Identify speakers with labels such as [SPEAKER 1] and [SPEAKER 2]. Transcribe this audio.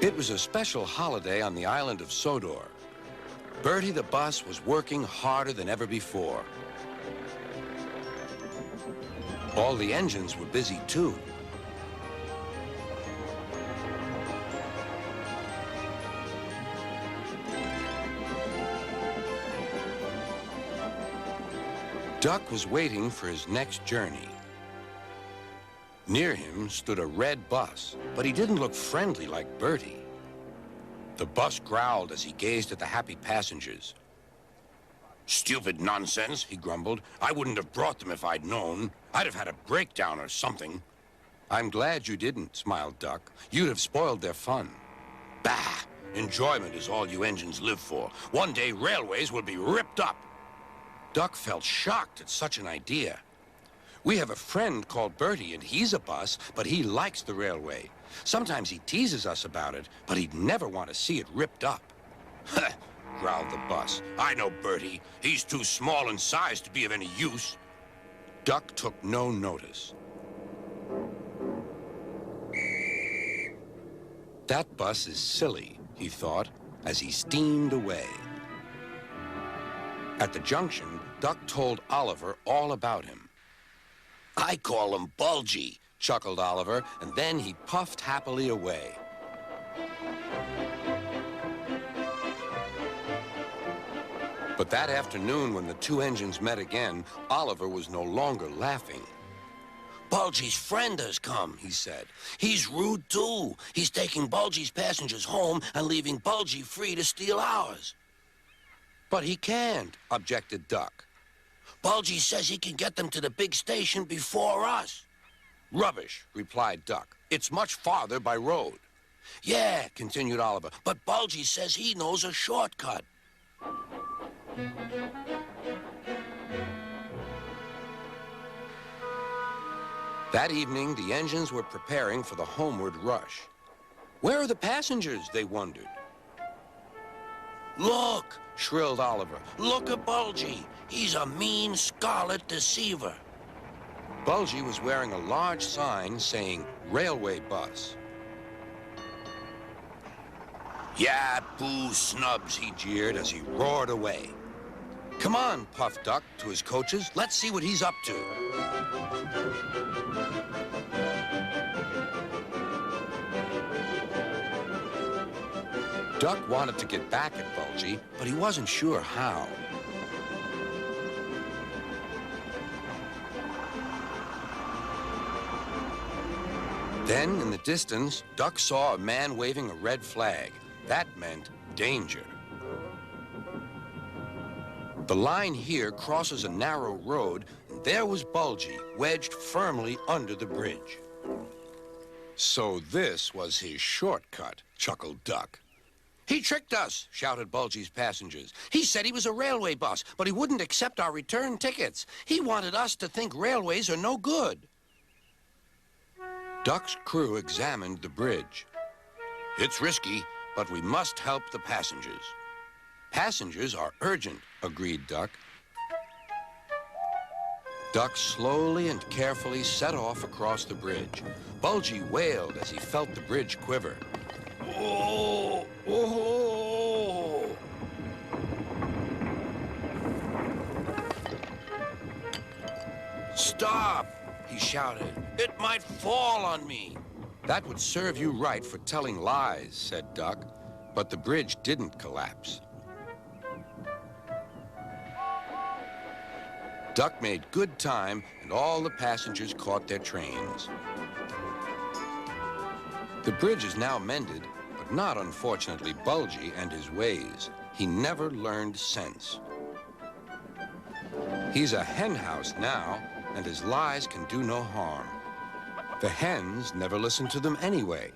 [SPEAKER 1] It was a special holiday on the island of Sodor. Bertie the bus was working harder than ever before. All the engines were busy too. Duck was waiting for his next journey. Near him stood a red bus, but he didn't look friendly like Bertie. The bus growled as he gazed at the happy passengers. "Stupid nonsense," he grumbled. "I wouldn't have brought them if I'd known. I'd have had a breakdown or something." "I'm glad you didn't," smiled Duck. "You'd have spoiled their fun." "Bah! Enjoyment is all you engines live for. One day railways will be ripped up." Duck felt shocked at such an idea. "We have a friend called Bertie, and he's a bus, but he likes the railway. Sometimes he teases us about it, but he'd never want to see it ripped up." "Huh," growled the bus. "I know Bertie. He's too small in size to be of any use." Duck took no notice. "That bus is silly," he thought, as he steamed away. At the junction, Duck told Oliver all about him. "I call him Bulgy," chuckled Oliver, and then he puffed happily away. But that afternoon, when the two engines met again, Oliver was no longer laughing. "Bulgy's friend has come," he said. "He's rude, too. He's taking Bulgy's passengers home and leaving Bulgy free to steal ours." "But he can't," objected Duck. "Bulgy says he can get them to the big station before us." "Rubbish," replied Duck. "It's much farther by road." "Yeah," continued Oliver, "but Bulgy says he knows a shortcut." That evening, the engines were preparing for the homeward rush. "Where are the passengers?" they wondered. "Look!" shrilled Oliver. "Look at Bulgy. He's a mean scarlet deceiver." Bulgy was wearing a large sign saying railway bus. "Yeah, boo snubs," he jeered as he roared away. "Come on," puffed Duck to his coaches. "Let's see what he's up to." Duck wanted to get back at Bulgy, but he wasn't sure how. Then, in the distance, Duck saw a man waving a red flag. That meant danger. The line here crosses a narrow road, and there was Bulgy, wedged firmly under the bridge. "So this was his shortcut," chuckled Duck. "He tricked us," shouted Bulgy's passengers. "He said he was a railway bus, but he wouldn't accept our return tickets. He wanted us to think railways are no good." Duck's crew examined the bridge. "It's risky, but we must help the passengers." "Passengers are urgent," agreed Duck. Duck slowly and carefully set off across the bridge. Bulgy wailed as he felt the bridge quiver. "Oh! Oh!" "Stop!" he shouted. "It might fall on me." "That would serve you right for telling lies," said Duck. But the bridge didn't collapse. Duck made good time, and all the passengers caught their trains. The bridge is now mended, but not, unfortunately, Bulgy and his ways. He never learned sense. He's a hen house now, and his lies can do no harm. The hens never listen to them anyway.